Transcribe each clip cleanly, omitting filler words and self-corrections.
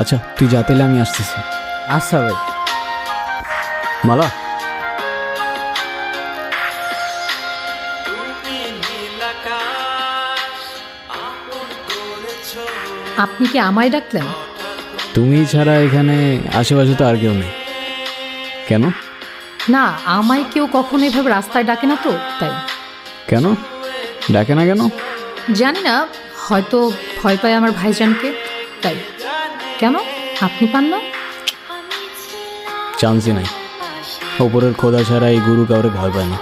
আচ্ছা তুই যা, তাহলে আমি আসতেছি। আচ্ছা ভাই। মালা, আপনি কি আমায় ডাকলেন? তুমি ছাড়া এখানে আশেপাশে তো আর কেউ নেই। কেন? না, আমায় কেউ কখনো এভাবে রাস্তায় ডাকে না তো, তাই। কেন ডাকে না কেন? জানি না, হয়তো ভয় পায় আমার ভাইজানকে, তাই। কেন, আপনি পান না? চান্সই নাই। ওপরের খোদা ছাড়া এই গুরু কাউরে ভয় পায় না।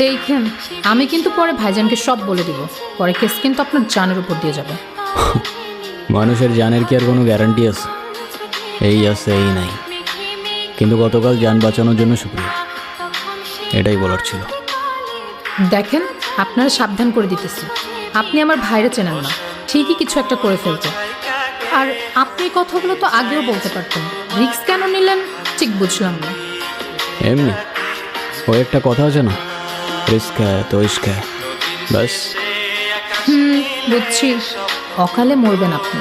দেখেন, আমি কিন্তু পরে ভাইজানকে সব বলে দিব, পরে কেস কিন্তু আপনার জানের উপর দিয়ে যাবে। মানুষের জানের কি আর কোনো গ্যারান্টি আছে? এই আছে, এই নাই। কিন্তু গতকাল জান বাঁচানোর জন্য শুক্রিয়া, এটাই বলার ছিল। দেখেন, আপনারা সাবধান করে দিতেছি, আপনি আমার ভাইরে চেনেন না, ঠিকই কিছু একটা করে ফেলতে। আর আপনি কথাগুলো তো আগেও বলতে পারতেন, রিস্ক কেন নিলেন ঠিক বুঝলাম না। এমনি ওই একটা কথা আছে না, রিস্ক হ্যায় তো ইশক হ্যায়, ব্যাস। বুঝছি, অকালে মরবেন আপনি।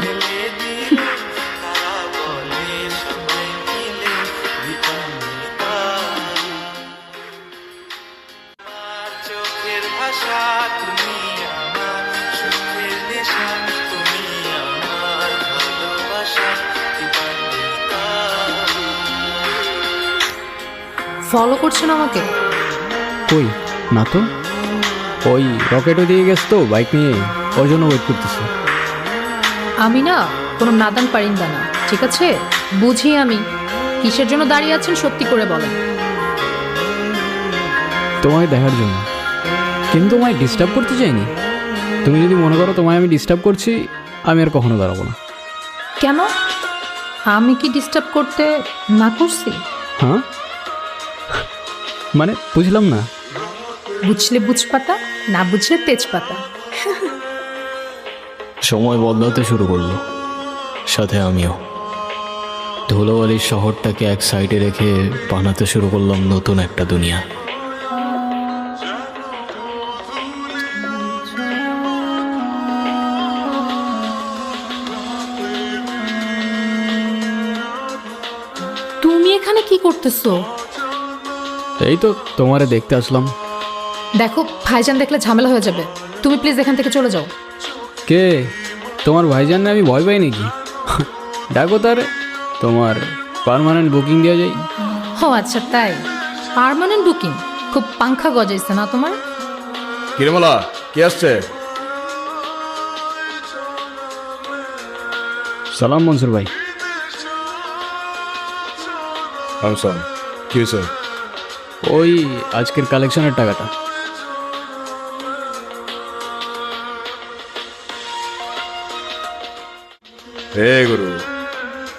ফলো করছেন আমাকে? কই না তো, ওই রকেটও দিয়ে গেছে তো বাইক নিয়ে, ওই জন্য ওয়েট করতেছি। আমি না কোনো নাদান পারিন্দা না, ঠিক আছে? বুঝি আমি কিসের জন্য দাঁড়িয়ে আছেন, সত্যি করে বলেন। তোমায় দেখার জন্য, কিন্তু তোমায় ডিস্টার্ব করতে চাইনি। তুমি যদি মনে করো তোমায় আমি ডিস্টার্ব করছি, আমি আর কখনো দাঁড়াবো না। কেন, আমি কি ডিস্টার্ব করতে না করছি? হ্যাঁ মানে বুঝলাম না। বুঝলে বুঝপাতা, না বুঝলে তেজপাতা। সময় বদলাতে শুরু করলো, সাথে আমিও। ধুলোবালির শহরটাকে এক সাইডে রেখে বানাতে শুরু করলাম নতুন একটা দুনিয়া। তুমি এখানে কি করতেছো? এই তো তোমারে দেখতে আসলাম। দেখো, ভাইজান দেখলে ঝামেলা হয়ে যাবে, তুমি প্লিজ এখান থেকে চলে যাও। কে? তোমার ভাইজান না আমি ভয় পাই নাকি? ডাকো তার, তোমার পার্মানেন্ট বুকিং দেওয়া যায়। ও আচ্ছা, তাই? Permanent booking? খুব পাংখা গজাইছে না তোমার? কিরমলা কে আসছে? সালাম মনসুর ভাই। আমসান, কি হয়েছে? ওই আজকের কালেকশনের টাকাটা। হে গুরু,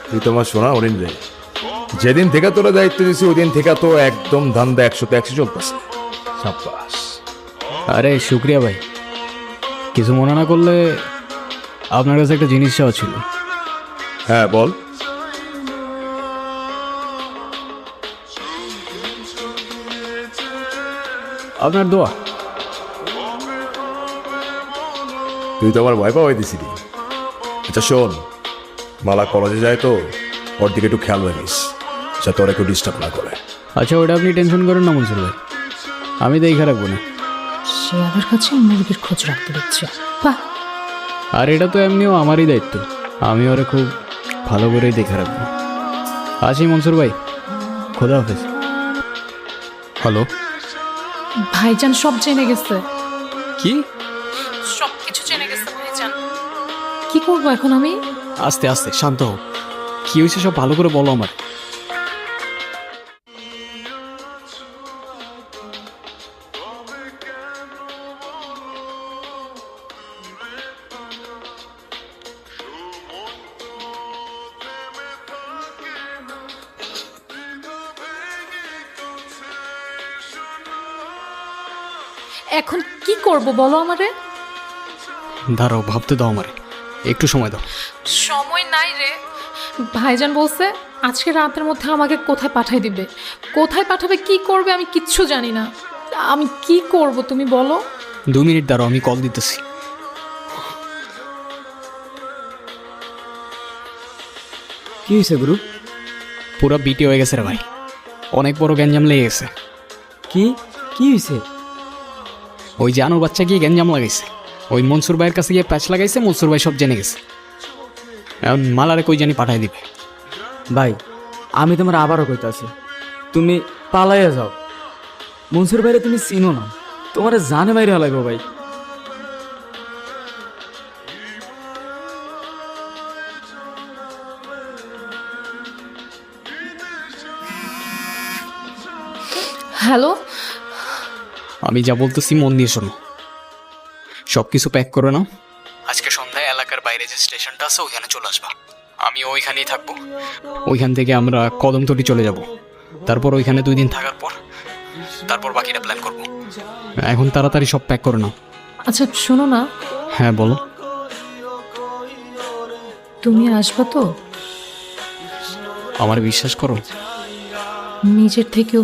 তুই তোমার শোনা হরিণ রে। যেদিন থেকে তোরা দায়িত্ব দিছি ওই দিন থেকে তো একদম ধান্দা 100-100 চলতেছে। সাব্বাস। আরে শুক্রিয়া ভাই, কিছু মনে না করলে আপনার কাছে একটা জিনিস চাওয়া ছিল। হ্যাঁ বল। আপনার দোয়া। তুই তো আমার ভয় পাওয়াই দিছিলি। আচ্ছা শোন, মালা কলেজে যায় তো, ওর দিকে একটু খেয়াল রাখিস যাতে ওরা কেউ ডিস্টার্ব না করে। আচ্ছা ওটা আপনি টেনশন করেন না মনসুর ভাই, আমি দেখে রাখবো না। শেয়ালের কাছে মুরগির খোঁজ রাখতে দিচ্ছে, বাহ। আর এটা তো এমনিও আমারই দায়িত্ব, আমি ওরে খুব ভালো করেই দেখে রাখবো। আসি মনসুর ভাই, খোদা হাফেজ। হ্যালো, ভাইজান সব জেনে গেছে। কি? সব কিছু জেনে গেছে ভাইজান। কি করবো এখন আমি? আস্তে আস্তে শান্ত হোক, কি হয়েছে সব ভালো করে বলো আমার। এখন কি করব বলো আমারে? দাঁড়াও, ভাবতে দাও আমারে, একটু সময় দাও। সময় নাই রে। ভাইজান বলছে আজকে রাতের মধ্যে আমাকে কোথায় পাঠাই দিবে, কোথায় পাঠাবে, কি করবে আমি কিচ্ছু জানি না। আমি কি করব তুমি বলো? 2 মিনিট দাঁড়াও, আমি কল দিতেছি। কি হয়েছে গুরু? পুরো বিটি হয়ে গেছে রে ভাই, অনেক বড় গ্যাঞ্জাম লেগে গেছে। কি কি হয়েছে? ওই জানুর বাচ্চা গিয়ে গ্যাঞ্জাম লাগাইছে, ওই মনসুর ভাইয়ের কাছে গিয়ে প্যাচ লাগাইছে, মনসুর ভাই সব জেনে গেছে। এখন মালারে কই জানি পাঠাই দিবে। ভাই আমি তোমার আবারও কইতাছি, তুমি পালাইয়া যাও। মনসুর ভাইরে তুমি চিনো না, তোমার জানে মাইরে লাগবে ভাই। হ্যালো, আমি যা বলতেছি মন দিয়ে শোনো, সব কিছু প্যাক করে নাও। আজকে সন্ধ্যায় এলাকার বাইরে যে স্টেশনটা আছে ওইখানে চলে আসবা, আমি ওইখানেই থাকবো। ওইখান থেকে আমরা কদমতলি চলে যাব, তারপর ওইখানে 2 দিন থাকার পর তারপর বাকিটা প্ল্যান করব। এখন তাড়াতাড়ি সব প্যাক করে নাও। আচ্ছা শোনো না, হ্যাঁ বলো। তুমি আসবা তো? আমার বিশ্বাস করো, নিজের থেকেও